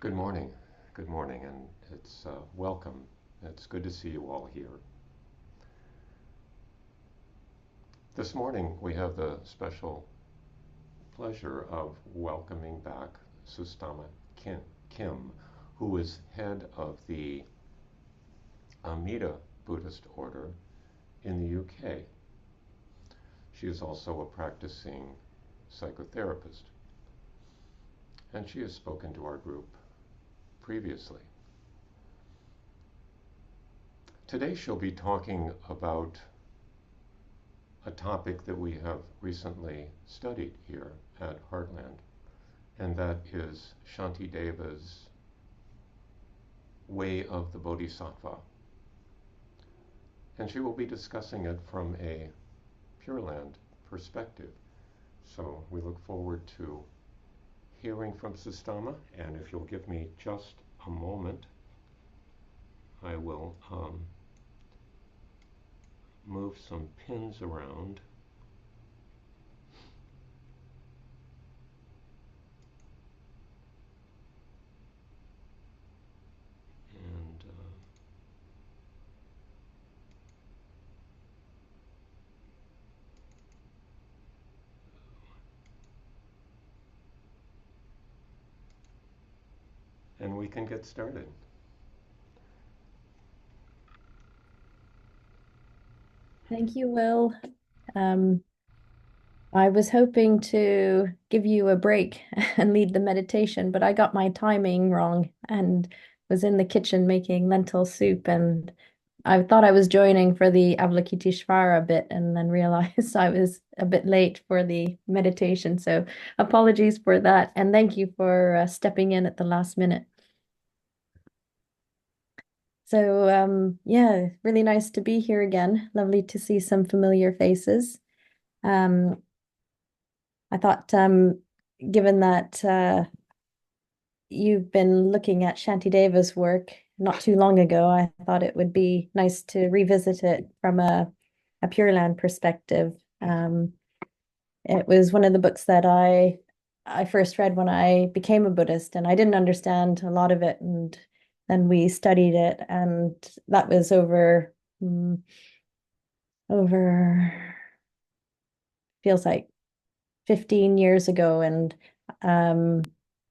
Good morning. Good morning, and it's welcome. It's good to see you all here. This morning, we have the special pleasure of welcoming back Susthama Kim, who is head of the Amida Buddhist Order in the UK. She is also a practicing psychotherapist, and she has spoken to our group previously. Today she'll be talking about a topic that we have recently studied here at Heartland, and that is Shantideva's Way of the Bodhisattva. And she will be discussing it from a Pure Land perspective. So we look forward to hearing from Susthama, and if you'll give me just a moment, I will move some pins around. And we can get started. Thank you, Will. I was hoping to give you a break and lead the meditation, but I got my timing wrong and was in the kitchen making lentil soup. And I thought I was joining for the Avalokiteshvara bit and then realized I was a bit late for the meditation. So apologies for that. And thank you for stepping in at the last minute. So, yeah, really nice to be here again. Lovely to see some familiar faces. Um, I thought, given that you've been looking at Shantideva's work not too long ago, I thought it would be nice to revisit it from a Pure Land perspective. It was one of the books that I first read when I became a Buddhist, and I didn't understand a lot of it, and then we studied it, and that was over feels like 15 years ago, and um,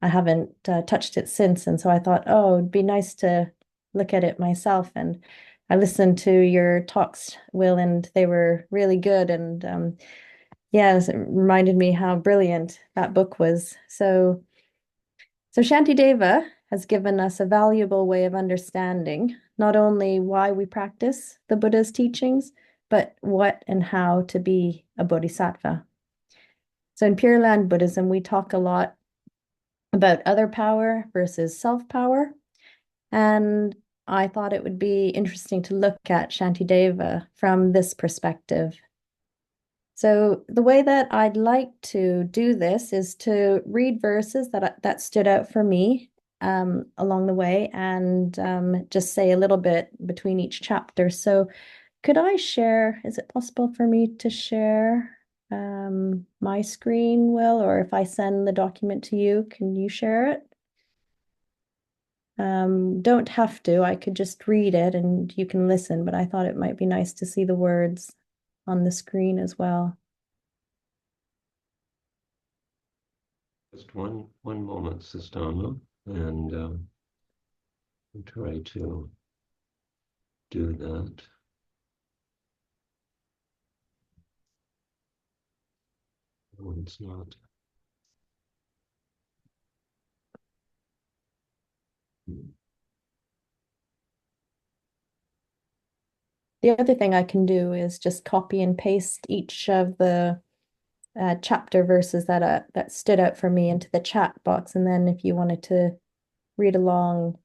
I haven't touched it since. And so I thought, oh, it'd be nice to look at it myself. And I listened to your talks, Will, and they were really good. And yeah, it reminded me how brilliant that book was. So Shantideva has given us a valuable way of understanding not only why we practice the Buddha's teachings, but what and how to be a bodhisattva. So in Pure Land Buddhism, we talk a lot about other power versus self-power. And I thought it would be interesting to look at Shantideva from this perspective. So the way that I'd like to do this is to read verses that stood out for me along the way, and just say a little bit between each chapter. So could I share, is it possible for me to share my screen, Will, or if I send the document to you, can you share it? Don't have to, I could just read it and you can listen, but I thought it might be nice to see the words on the screen as well. Just one moment, Susthama, and I'll try to do that. No, it's not. The other thing I can do is just copy and paste each of the chapter verses that stood out for me into the chat box, and then if you wanted to read along,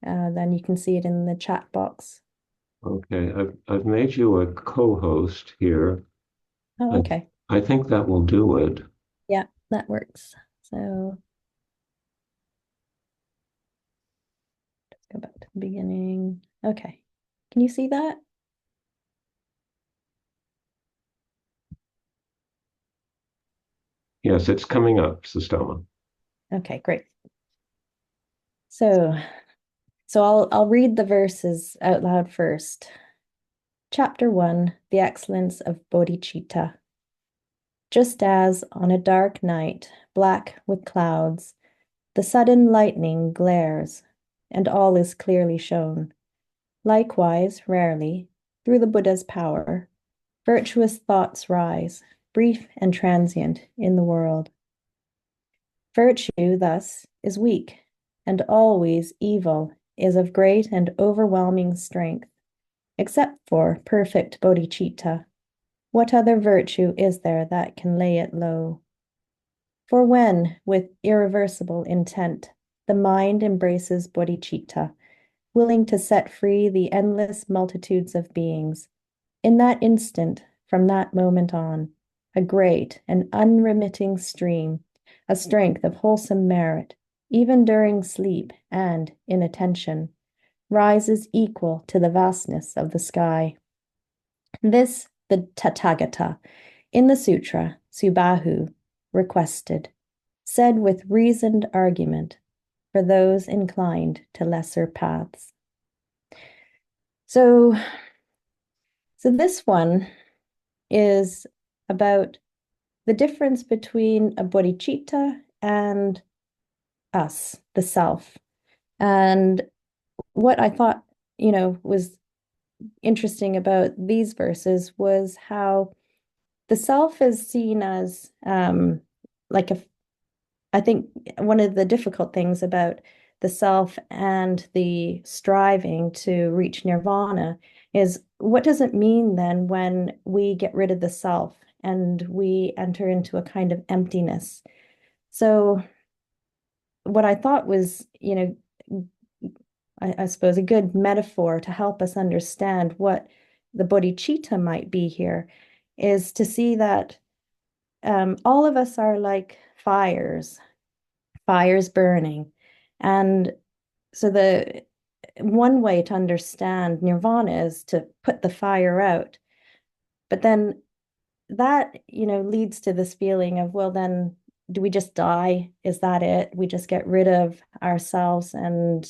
then you can see it in the chat box. Okay, I've made you a co-host here. Oh, I okay. I think that will do it. Yeah, that works. So let's go back to the beginning. Okay. Can you see that? Yes, it's coming up, Susthama. Okay, great. So, so I'll read the verses out loud first. Chapter 1, The Excellence of Bodhicitta. Just as on a dark night, black with clouds, the sudden lightning glares, and all is clearly shown. Likewise, rarely, through the Buddha's power, virtuous thoughts rise, brief and transient in the world. Virtue, thus, is weak, and always evil is of great and overwhelming strength, except for perfect bodhicitta. What other virtue is there that can lay it low? For when, with irreversible intent, the mind embraces bodhicitta, willing to set free the endless multitudes of beings, in that instant, from that moment on, a great and unremitting stream, a strength of wholesome merit, even during sleep and inattention, rises equal to the vastness of the sky. This the Tathagata, in the Sutra, Subahu, requested, said with reasoned argument, for those inclined to lesser paths. So, so this one is about the difference between a bodhicitta and us, the self. And what I thought, was interesting about these verses was how the self is seen as like a, I think one of the difficult things about the self and the striving to reach nirvana is what does it mean then when we get rid of the self and we enter into a kind of emptiness? So what I thought was, I suppose a good metaphor to help us understand what the bodhicitta might be here is to see that all of us are like fires burning. And so the one way to understand nirvana is to put the fire out. But then that, leads to this feeling of, well, then do we just die? Is that it? We just get rid of ourselves and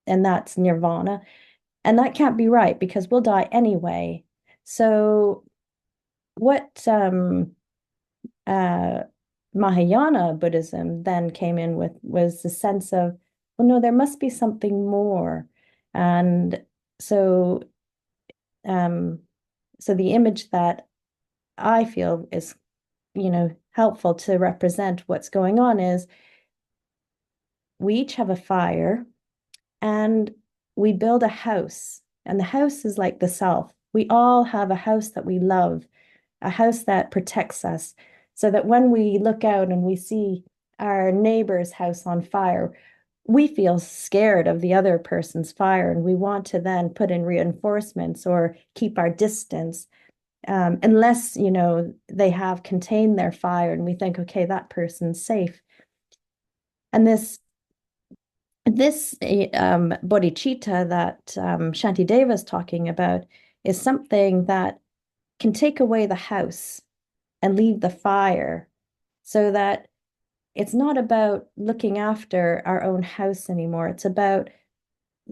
that's nirvana. And that can't be right because we'll die anyway. So what uh Mahayana Buddhism then came in with was the sense of, well, no, there must be something more. And so um so the image that I feel is, helpful to represent what's going on is we each have a fire and we build a house. And the house is like the self. We all have a house that we love, a house that protects us, so that when we look out and we see our neighbor's house on fire, we feel scared of the other person's fire and we want to then put in reinforcements or keep our distance. Unless, they have contained their fire and we think, okay, that person's safe. And this bodhicitta that Shantideva is talking about is something that can take away the house and leave the fire so that it's not about looking after our own house anymore. It's about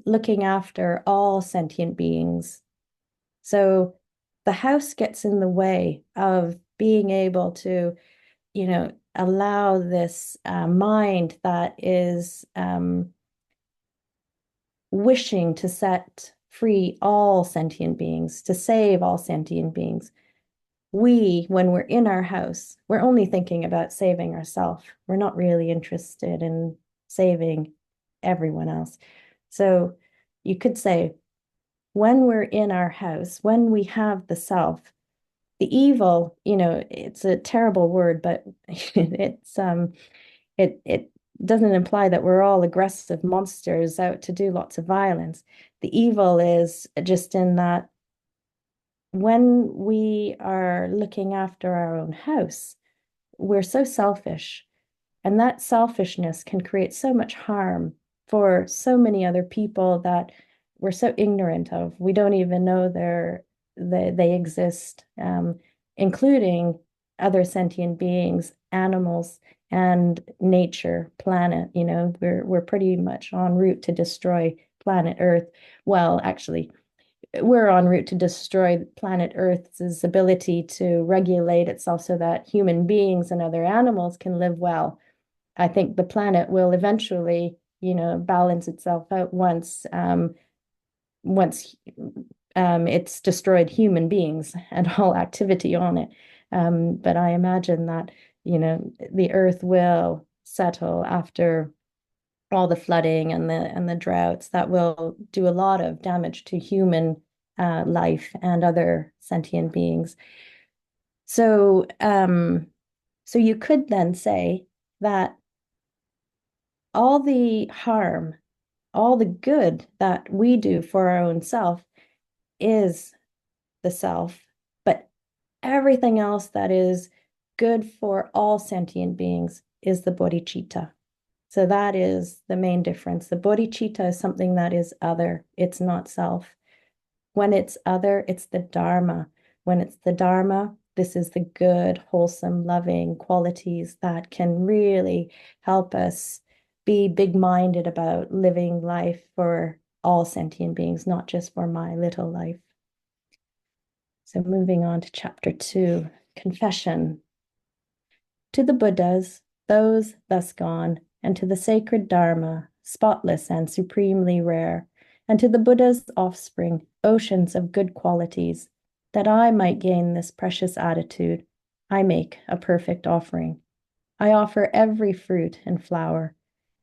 looking after all sentient beings. So the house gets in the way of being able to, allow this mind that is wishing to set free all sentient beings, to save all sentient beings. When we're in our house, we're only thinking about saving ourselves. We're not really interested in saving everyone else. So you could say, when we're in our house, when we have the self, the evil, it's a terrible word, but it doesn't imply that we're all aggressive monsters out to do lots of violence. The evil is just in that when we are looking after our own house, we're so selfish. And that selfishness can create so much harm for so many other people that we're so ignorant of. We don't even know they exist, including other sentient beings, animals, and nature, planet. We're pretty much en route to destroy planet Earth. Well, actually, we're en route to destroy planet Earth's ability to regulate itself so that human beings and other animals can live well. I think the planet will eventually, balance itself out once it's destroyed human beings and all activity on it. But I imagine that, the earth will settle after all the flooding and the droughts that will do a lot of damage to human life and other sentient beings. So you could then say that all the harm, all the good that we do for our own self is the self, but everything else that is good for all sentient beings is the bodhicitta. So that is the main difference. The bodhicitta is something that is other, it's not self. When it's other, it's the Dharma. When it's the Dharma, this is the good, wholesome, loving qualities that can really help us be big-minded about living life for all sentient beings, not just for my little life. So moving on to chapter 2, confession. To the Buddhas, those thus gone, and to the sacred Dharma, spotless and supremely rare, and to the Buddha's offspring, oceans of good qualities, that I might gain this precious attitude, I make a perfect offering. I offer every fruit and flower,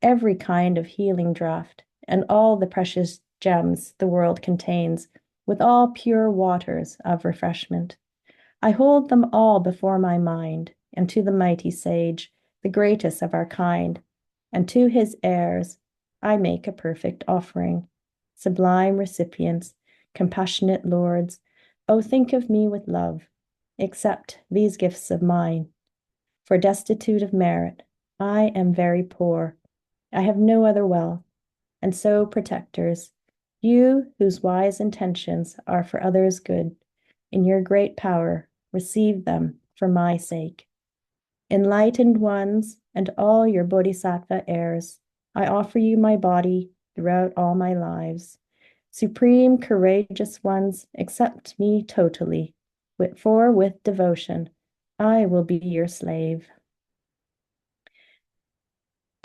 every kind of healing draught, and all the precious gems the world contains, with all pure waters of refreshment. I hold them all before my mind, and to the mighty sage, the greatest of our kind, and to his heirs, I make a perfect offering. Sublime recipients, compassionate lords, oh, think of me with love. Accept these gifts of mine. For destitute of merit, I am very poor. I have no other wealth, and so protectors, you whose wise intentions are for others' good, in your great power, receive them for my sake. Enlightened ones and all your Bodhisattva heirs, I offer you my body throughout all my lives. Supreme courageous ones, accept me totally, for with devotion, I will be your slave.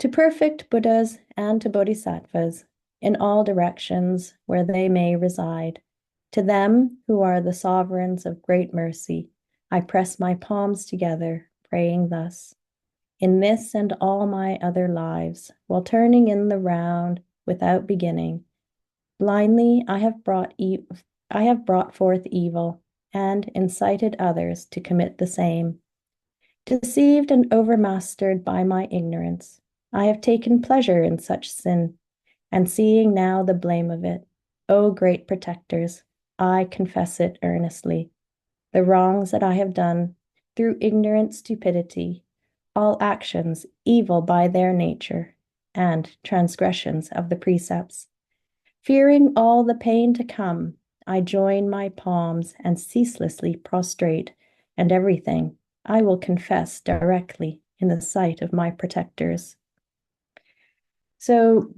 To perfect Buddhas and to Bodhisattvas, in all directions where they may reside, to them who are the sovereigns of great mercy, I press my palms together, praying thus. In this and all my other lives, while turning in the round without beginning, blindly I have brought forth evil and incited others to commit the same. Deceived and overmastered by my ignorance, I have taken pleasure in such sin, and seeing now the blame of it, O great protectors, I confess it earnestly. The wrongs that I have done through ignorant stupidity, all actions evil by their nature, and transgressions of the precepts. Fearing all the pain to come, I join my palms and ceaselessly prostrate, and everything I will confess directly in the sight of my protectors. So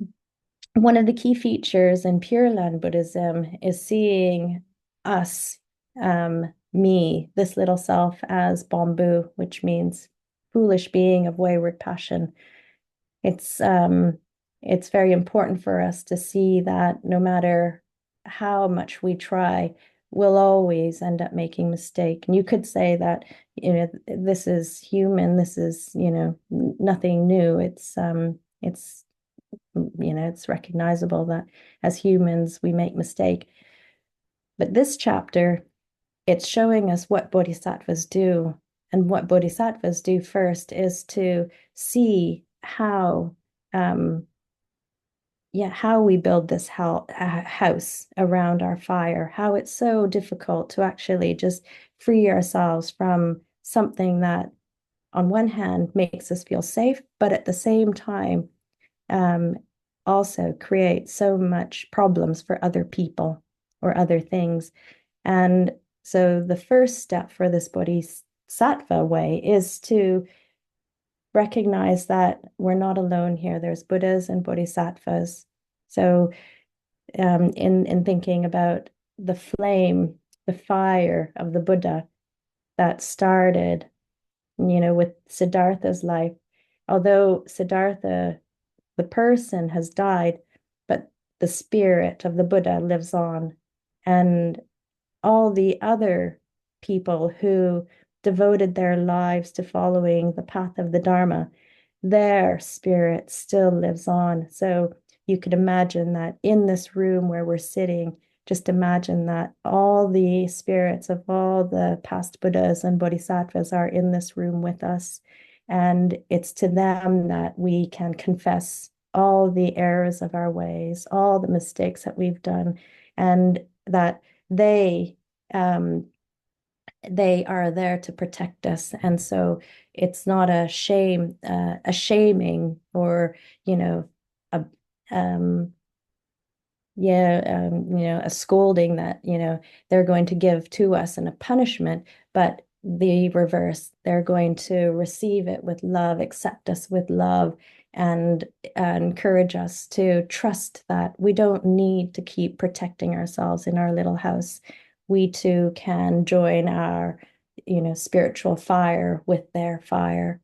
one of the key features in Pure Land Buddhism is seeing us, me, this little self, as bamboo, which means foolish being of wayward passion. It's very important for us to see that no matter how much we try, we'll always end up making mistake. And you could say that, this is human, this is, nothing new. It's recognizable that as humans we make mistake. But this chapter, it's showing us what bodhisattvas do. And what bodhisattvas do first is to see how we build this house around our fire, how it's so difficult to actually just free ourselves from something that on one hand makes us feel safe, but at the same time also creates so much problems for other people or other things. And so the first step for this bodhisattva Bodhisattva way is to recognize that we're not alone here. There's Buddhas and Bodhisattvas. So in thinking about the flame, the fire of the Buddha that started, with Siddhartha's life, although Siddhartha, the person, has died, but the spirit of the Buddha lives on. And all the other people who devoted their lives to following the path of the Dharma, their spirit still lives on. So you could imagine that in this room where we're sitting, just imagine that all the spirits of all the past Buddhas and Bodhisattvas are in this room with us. And it's to them that we can confess all the errors of our ways, all the mistakes that we've done, and that they they are there to protect us. And so it's not a shame, a shaming, or a a scolding that they're going to give to us and a punishment, but the reverse, they're going to receive it with love, accept us with love, and encourage us to trust that we don't need to keep protecting ourselves in our little house. We too can join our spiritual fire with their fire,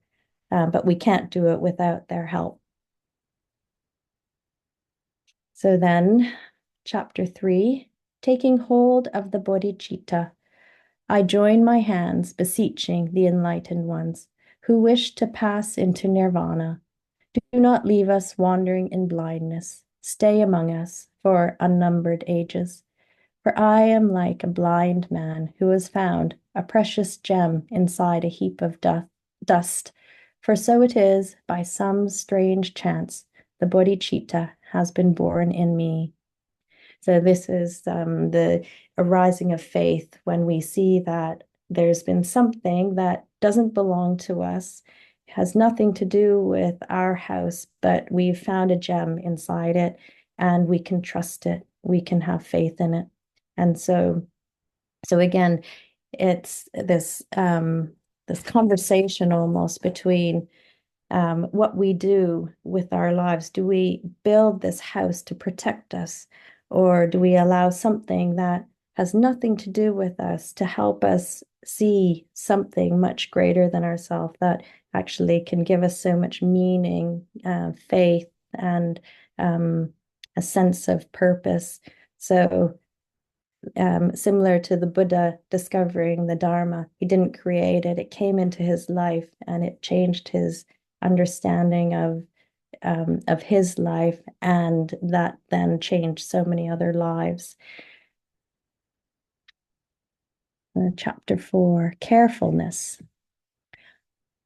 but we can't do it without their help. So then, chapter 3, taking hold of the bodhicitta, I join my hands, beseeching the enlightened ones who wish to pass into nirvana. Do not leave us wandering in blindness. Stay among us for unnumbered ages. For I am like a blind man who has found a precious gem inside a heap of dust. For so it is, by some strange chance, the bodhicitta has been born in me. So this is the arising of faith when we see that there's been something that doesn't belong to us, has nothing to do with our house, but we've found a gem inside it and we can trust it. We can have faith in it. And so again, it's this conversation almost between what we do with our lives. Do we build this house to protect us, or do we allow something that has nothing to do with us to help us see something much greater than ourselves that actually can give us so much meaning, faith, and a sense of purpose? So similar to the Buddha discovering the Dharma, he didn't create it, it came into his life and it changed his understanding of his life, and that then changed so many other lives. Chapter 4, carefulness.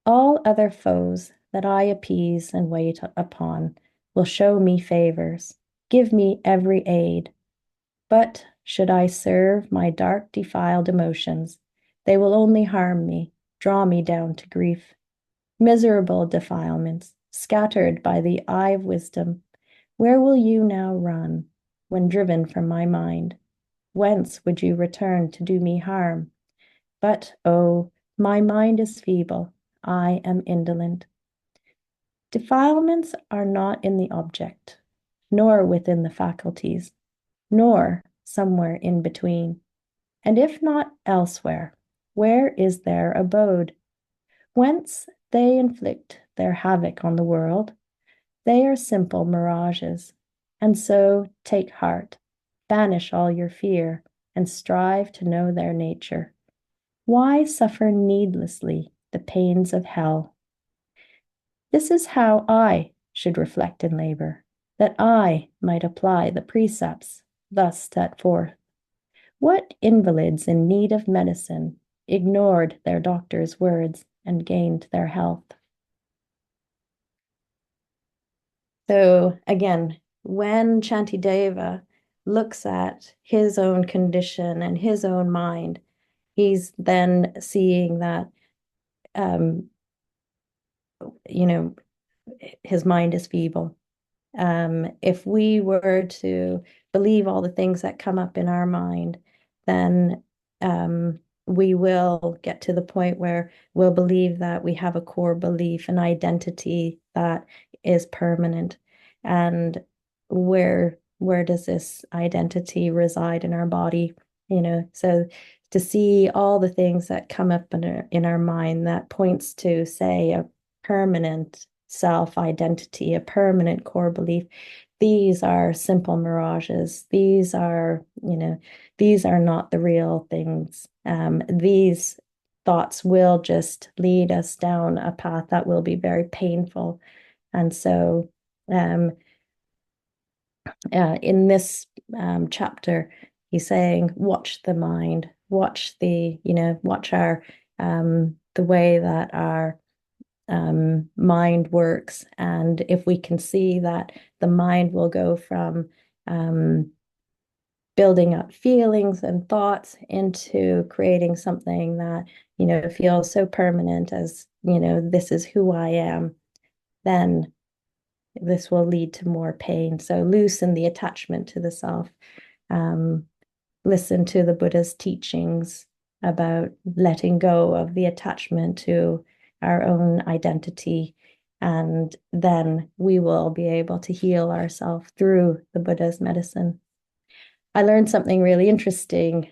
All other foes that I appease and wait upon will show me favors, give me every aid. But should I serve my dark, defiled emotions, they will only harm me, draw me down to grief. Miserable defilements, scattered by the eye of wisdom, where will you now run when driven from my mind? Whence would you return to do me harm? But, oh, my mind is feeble, I am indolent. Defilements are not in the object, nor within the faculties, nor somewhere in between. And if not elsewhere, where is their abode? Whence they inflict their havoc on the world, they are simple mirages. And so take heart, banish all your fear, and strive to know their nature. Why suffer needlessly the pains of hell? This is how I should reflect and labor, that I might apply the precepts thus set forth. What invalids in need of medicine ignored their doctor's words and gained their health? So again, when Shantideva looks at his own condition and his own mind, he's then seeing that, his mind is feeble. If we were to believe all the things that come up in our mind, then we will get to the point where we'll believe that we have a core belief, an identity that is permanent. And where does this identity reside in our body? So to see all the things that come up in our mind that points to, say, a permanent self-identity, a permanent core belief. These are simple mirages. These are not the real things. These thoughts will just lead us down a path that will be very painful. And so, in this chapter, he's saying, watch the mind, watch our the way that our mind works. And if we can see that the mind will go from building up feelings and thoughts into creating something that, feels so permanent as, this is who I am, then this will lead to more pain. So loosen the attachment to the self. Listen to the Buddha's teachings about letting go of the attachment to our own identity. And then we will be able to heal ourselves through the Buddha's medicine. I learned something really interesting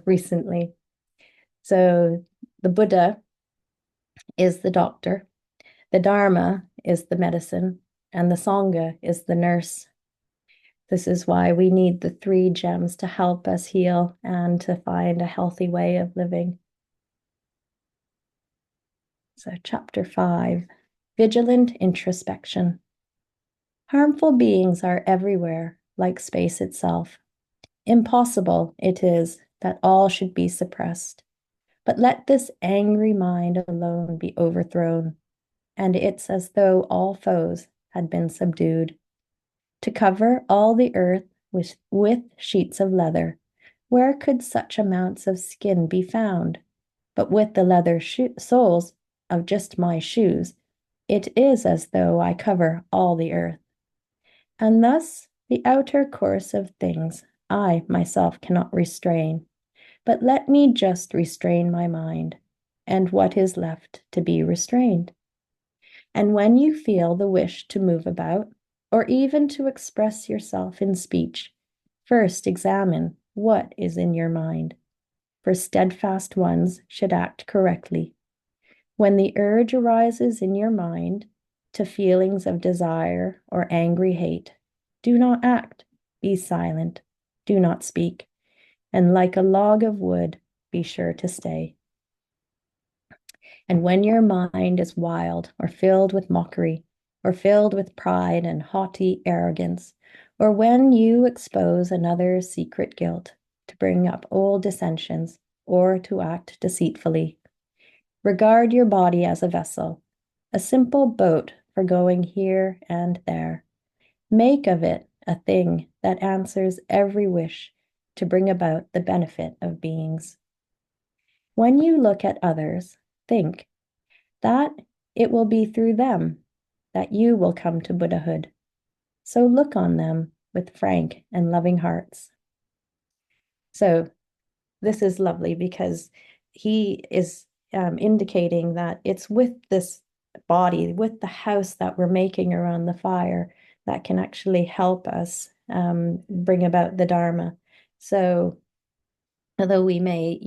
recently. So the Buddha is the doctor, the Dharma is the medicine, and the Sangha is the nurse. This is why we need the three gems to help us heal and to find a healthy way of living. So, chapter 5, Vigilant Introspection. Harmful beings are everywhere, like space itself. Impossible it is that all should be suppressed. But let this angry mind alone be overthrown, and it's as though all foes had been subdued. To cover all the earth with sheets of leather, where could such amounts of skin be found? But with the leather soles of just my shoes, it is as though I cover all the earth. And thus the outer course of things I myself cannot restrain, but let me just restrain my mind, and what is left to be restrained. And when you feel the wish to move about, or even to express yourself in speech, first examine what is in your mind, for steadfast ones should act correctly. When the urge arises in your mind to feelings of desire or angry hate, do not act, be silent, do not speak, and like a log of wood, be sure to stay. And when your mind is wild or filled with mockery, or filled with pride and haughty arrogance, or when you expose another's secret guilt to bring up old dissensions or to act deceitfully, regard your body as a vessel, a simple boat for going here and there. Make of it a thing that answers every wish to bring about the benefit of beings. When you look at others, think that it will be through them that you will come to Buddhahood. So look on them with frank and loving hearts. So this is lovely because he is indicating that it's with this body, with the house that we're making around the fire, that can actually help us bring about the Dharma. So although we may,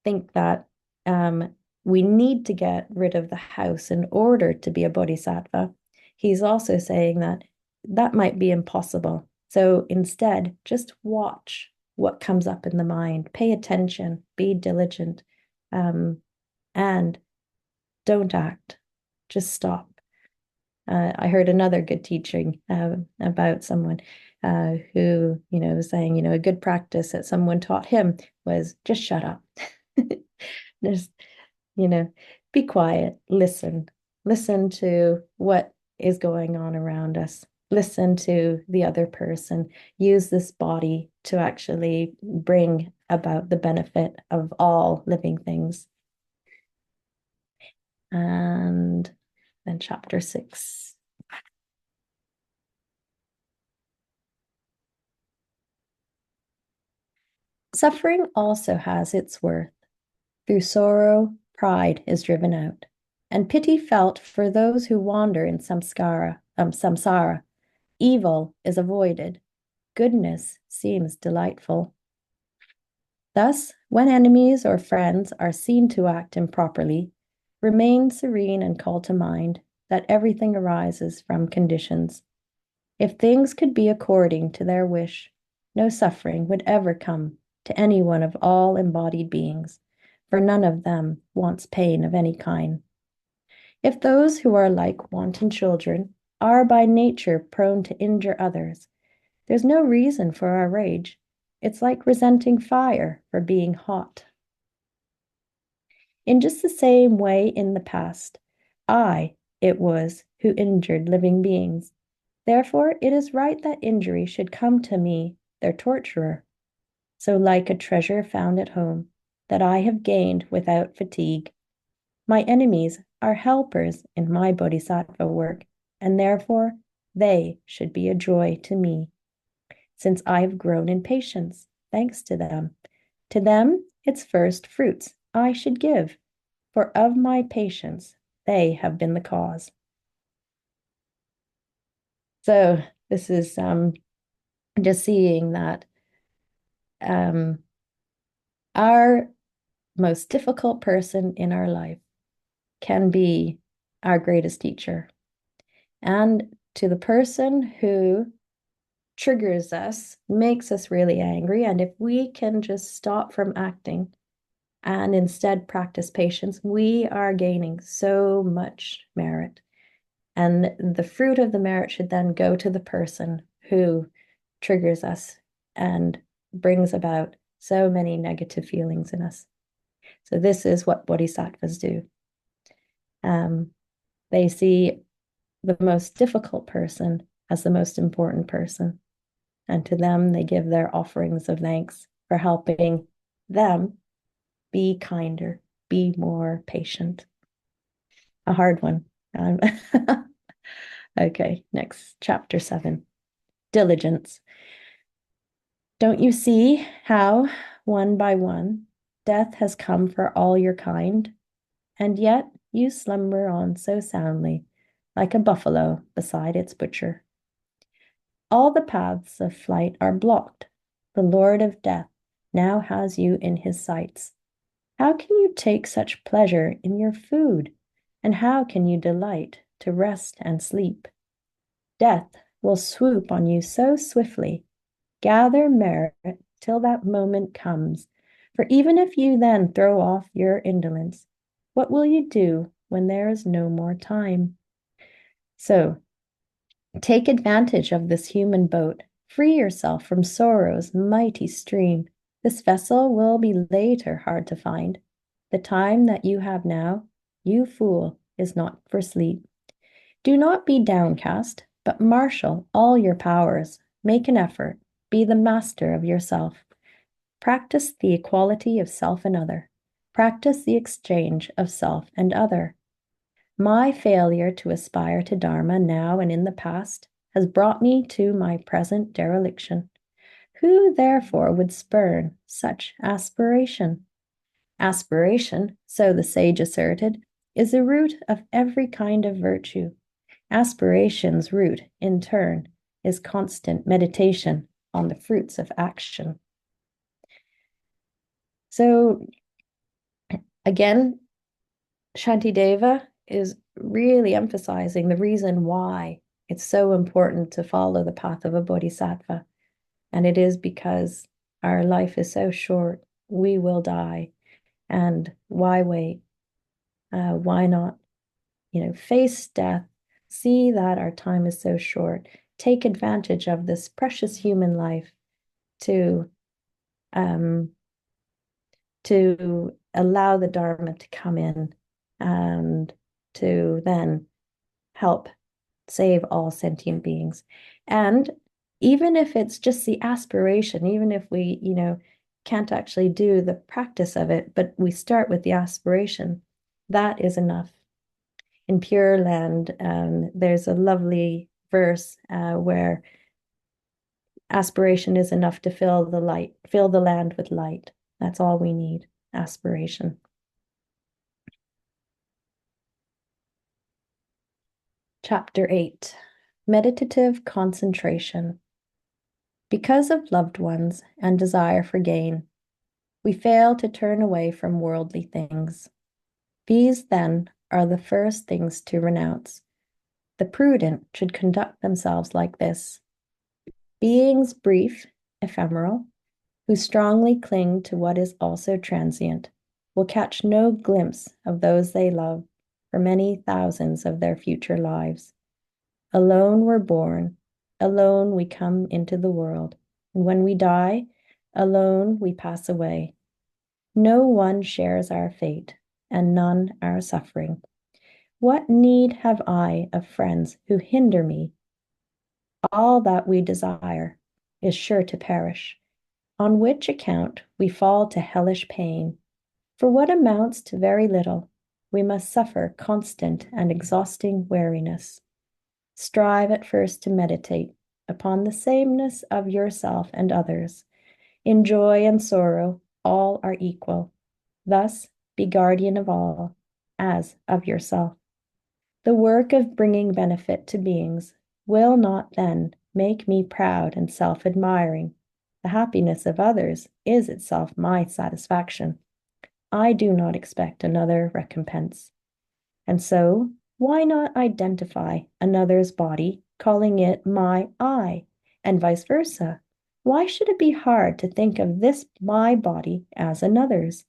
think that we need to get rid of the house in order to be a bodhisattva, he's also saying that that might be impossible. So instead, just watch what comes up in the mind, pay attention, be diligent, and don't act. Just stop. I heard another good teaching about someone who, was saying, a good practice that someone taught him was just shut up. Just, be quiet, listen to what is going on around us, listen to the other person, use this body to actually bring about the benefit of all living things. And then chapter 6. Suffering also has its worth. Through sorrow, pride is driven out, and pity felt for those who wander in samsara. Evil is avoided. Goodness seems delightful. Thus, when enemies or friends are seen to act improperly, remain serene and call to mind that everything arises from conditions. If things could be according to their wish, no suffering would ever come to any one of all embodied beings, for none of them wants pain of any kind. If those who are like wanton children are by nature prone to injure others, there's no reason for our rage. It's like resenting fire for being hot. In just the same way in the past, it was who injured living beings. Therefore, it is right that injury should come to me, their torturer. So, like a treasure found at home, that I have gained without fatigue, my enemies are helpers in my Bodhisattva work, and therefore they should be a joy to me, since I have grown in patience, thanks to them. To them, its first fruits I should give, for of my patience they have been the cause. So this is just seeing that our most difficult person in our life can be our greatest teacher. And to the person who triggers us, makes us really angry, and if we can just stop from acting and instead practice patience, we are gaining so much merit. And the fruit of the merit should then go to the person who triggers us and brings about so many negative feelings in us. So this is what bodhisattvas do. They see the most difficult person as the most important person. And to them, they give their offerings of thanks for helping them be kinder, be more patient. A hard one. Okay, next, chapter 7. Diligence. Don't you see how, one by one, death has come for all your kind, and yet you slumber on so soundly, like a buffalo beside its butcher. All the paths of flight are blocked. The Lord of Death now has you in his sights. How can you take such pleasure in your food? And how can you delight to rest and sleep? Death will swoop on you so swiftly. Gather merit till that moment comes. For even if you then throw off your indolence, what will you do when there is no more time? So, take advantage of this human boat. Free yourself from sorrow's mighty stream. This vessel will be later hard to find. The time that you have now, you fool, is not for sleep. Do not be downcast, but marshal all your powers. Make an effort. Be the master of yourself. Practice the equality of self and other. Practice the exchange of self and other. My failure to aspire to Dharma now and in the past has brought me to my present dereliction. Who therefore would spurn such aspiration? Aspiration, so the sage asserted, is the root of every kind of virtue. Aspiration's root, in turn, is constant meditation on the fruits of action. So, again, Shantideva is really emphasizing the reason why it's so important to follow the path of a bodhisattva. And it is because our life is so short, we will die. And why wait? Why not, face death, see that our time is so short, take advantage of this precious human life to allow the Dharma to come in and to then help save all sentient beings. And even if it's just the aspiration, even if we, can't actually do the practice of it, but we start with the aspiration, that is enough. In Pure Land, there's a lovely verse where Aspiration is enough to fill the light, fill the land with light. That's all we need, aspiration. Chapter 8, Meditative Concentration. Because of loved ones and desire for gain, we fail to turn away from worldly things. These, then, are the first things to renounce. The prudent should conduct themselves like this. Beings brief, ephemeral, who strongly cling to what is also transient, will catch no glimpse of those they love for many thousands of their future lives. Alone we're born, alone we come into the world, and when we die, alone we pass away. No one shares our fate, and none our suffering. What need have I of friends who hinder me? All that we desire is sure to perish, on which account we fall to hellish pain. For what amounts to very little, we must suffer constant and exhausting weariness. Strive at first to meditate upon the sameness of yourself and others. In joy and sorrow, all are equal. Thus, be guardian of all, as of yourself. The work of bringing benefit to beings will not then make me proud and self-admiring. The happiness of others is itself my satisfaction. I do not expect another recompense. And so, why not identify another's body, calling it my I, and vice versa? Why should it be hard to think of this my body as another's?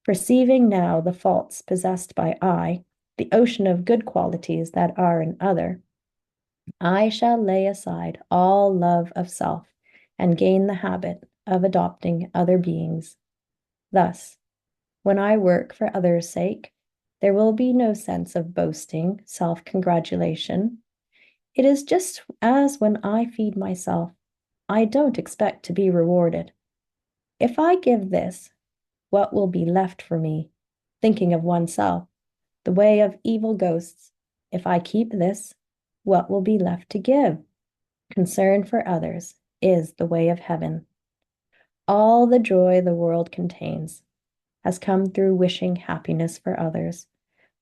Perceiving now the faults possessed by I, the ocean of good qualities that are in other, I shall lay aside all love of self and gain the habit of adopting other beings. Thus, when I work for others' sake, there will be no sense of boasting, self-congratulation. It is just as when I feed myself, I don't expect to be rewarded. If I give this, what will be left for me? Thinking of oneself, the way of evil ghosts. If I keep this, what will be left to give? Concern for others is the way of heaven. All the joy the world contains has come through wishing happiness for others.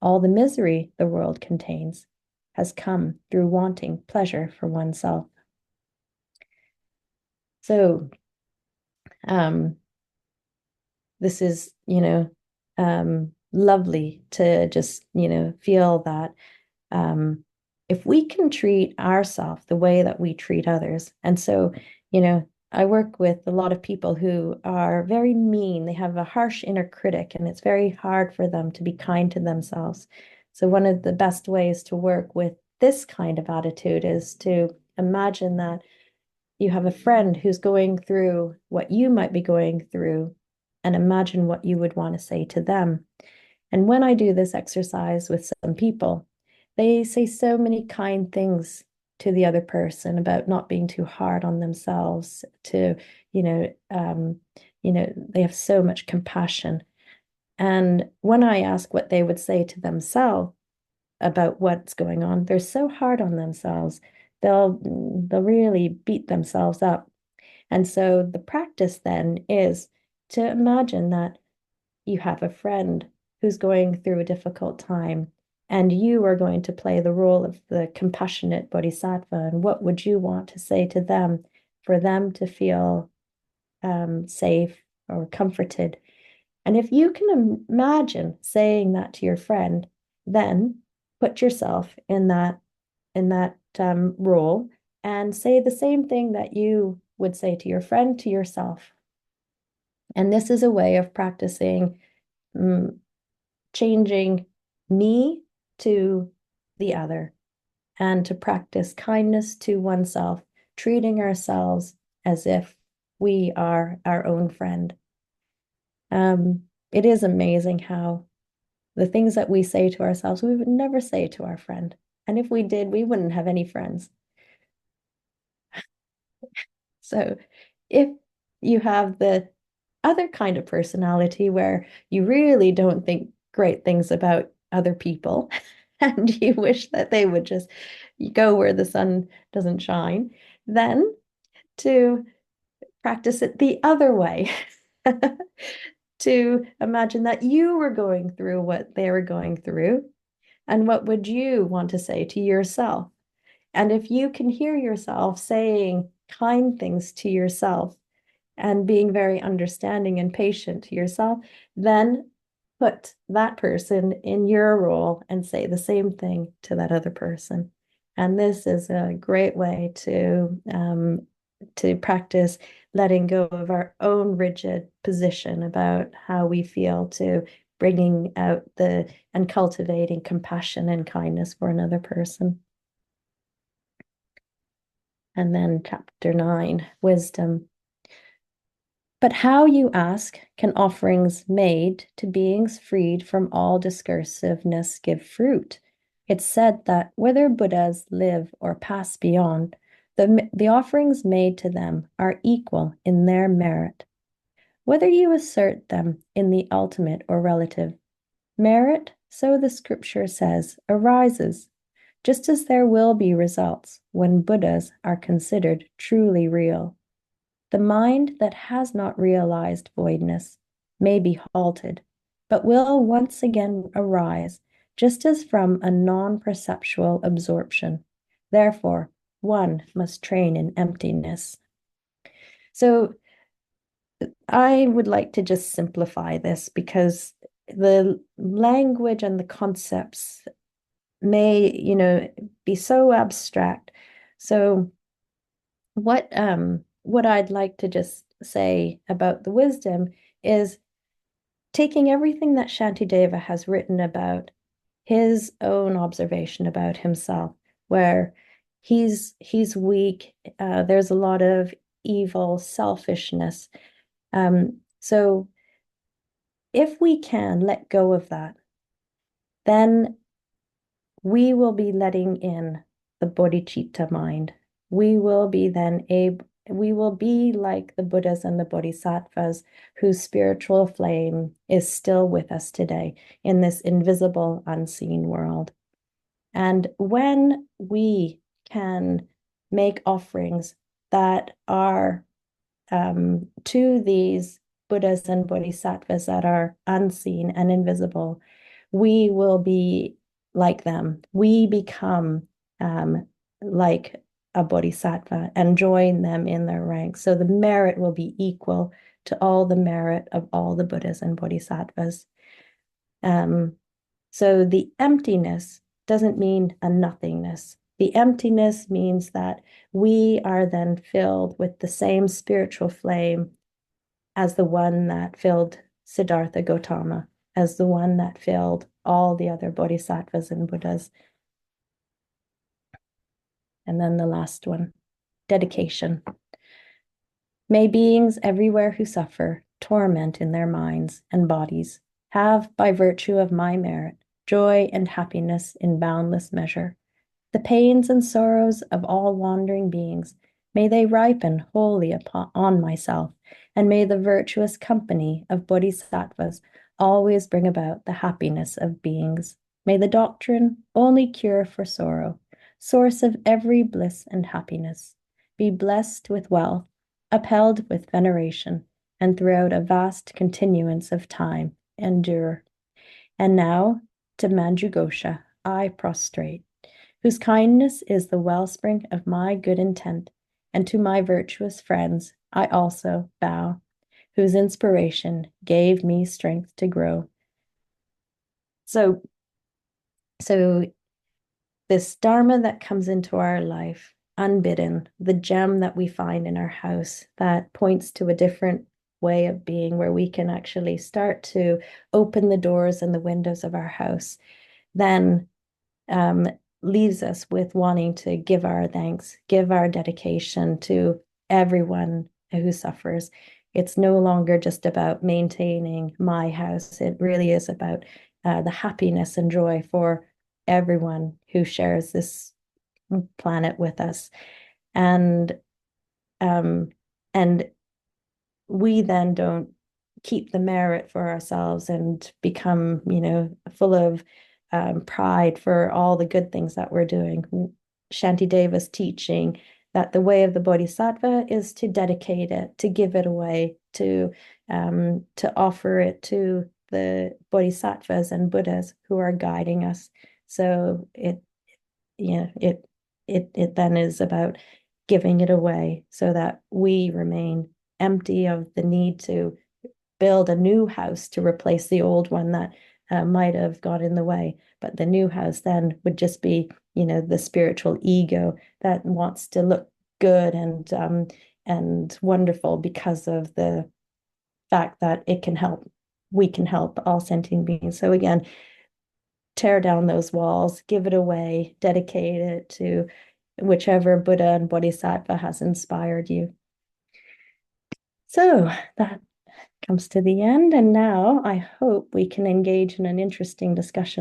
All the misery the world contains has come through wanting pleasure for oneself. So, this is, lovely to just, feel that if we can treat ourselves the way that we treat others. And so, I work with a lot of people who are very mean. They have a harsh inner critic, and it's very hard for them to be kind to themselves. So one of the best ways to work with this kind of attitude is to imagine that you have a friend who's going through what you might be going through, and imagine what you would want to say to them. And when I do this exercise with some people, they say so many kind things to the other person about not being too hard on themselves, to, they have so much compassion. And when I ask what they would say to themselves about what's going on, they're so hard on themselves. They'll really beat themselves up. And so the practice then is to imagine that you have a friend who's going through a difficult time, and you are going to play the role of the compassionate bodhisattva. And what would you want to say to them for them to feel safe or comforted? And if you can imagine saying that to your friend, then put yourself in that role and say the same thing that you would say to your friend to yourself. And this is a way of practicing changing me to the other, and to practice kindness to oneself, treating ourselves as if we are our own friend. It is amazing how the things that we say to ourselves, we would never say to our friend. And if we did, we wouldn't have any friends. So if you have the other kind of personality where you really don't think great things about other people and you wish that they would just go where the sun doesn't shine, then to practice it the other way. To imagine that you were going through what they were going through, and what would you want to say to yourself? And if you can hear yourself saying kind things to yourself and being very understanding and patient to yourself, then put that person in your role and say the same thing to that other person. And this is a great way to practice letting go of our own rigid position about how we feel, to bringing out the and cultivating compassion and kindness for another person. And then chapter 9, wisdom. But how, you ask, can offerings made to beings freed from all discursiveness give fruit? It's said that whether Buddhas live or pass beyond, the offerings made to them are equal in their merit. Whether you assert them in the ultimate or relative, merit, so the scripture says, arises, just as there will be results when Buddhas are considered truly real. The mind that has not realized voidness may be halted, but will once again arise, just as from a non-perceptual absorption. Therefore, one must train in emptiness. So I would like to just simplify this, because the language and the concepts may, be so abstract. So what I'd like to just say about the wisdom is taking everything that Shantideva has written about his own observation about himself, where he's weak, there's a lot of evil, selfishness. So if we can let go of that, then we will be letting in the bodhicitta mind. We will be like the Buddhas and the Bodhisattvas, whose spiritual flame is still with us today in this invisible, unseen world. And when we can make offerings that are to these Buddhas and Bodhisattvas that are unseen and invisible, we will be like them. We become like a bodhisattva and join them in their ranks. So the merit will be equal to all the merit of all the Buddhas and Bodhisattvas. So the emptiness doesn't mean a nothingness. The emptiness means that we are then filled with the same spiritual flame as the one that filled Siddhartha Gautama, as the one that filled all the other bodhisattvas and Buddhas. And then the last one, dedication. May beings everywhere who suffer torment in their minds and bodies have, by virtue of my merit, joy and happiness in boundless measure. The pains and sorrows of all wandering beings, may they ripen wholly on myself, and may the virtuous company of bodhisattvas always bring about the happiness of beings. May the doctrine, only cure for sorrow, source of every bliss and happiness, be blessed with wealth, upheld with veneration, and throughout a vast continuance of time endure. And now to Manjughosha I prostrate, whose kindness is the wellspring of my good intent, and to my virtuous friends I also bow, whose inspiration gave me strength to grow. So this Dharma that comes into our life unbidden, the gem that we find in our house that points to a different way of being, where we can actually start to open the doors and the windows of our house, then leaves us with wanting to give our thanks, give our dedication to everyone who suffers. It's no longer just about maintaining my house. It really is about the happiness and joy for everyone who shares this planet with us. And and we then don't keep the merit for ourselves and become, full of pride for all the good things that we're doing. Shantideva's teaching that the way of the Bodhisattva is to dedicate it, to give it away, to offer it to the Bodhisattvas and Buddhas who are guiding us. So it then is about giving it away so that we remain empty of the need to build a new house to replace the old one that might have got in the way. But the new house then would just be, the spiritual ego that wants to look good and wonderful because of the fact that we can help all sentient beings. So again, tear down those walls, give it away, dedicate it to whichever Buddha and Bodhisattva has inspired you. So that comes to the end, and now I hope we can engage in an interesting discussion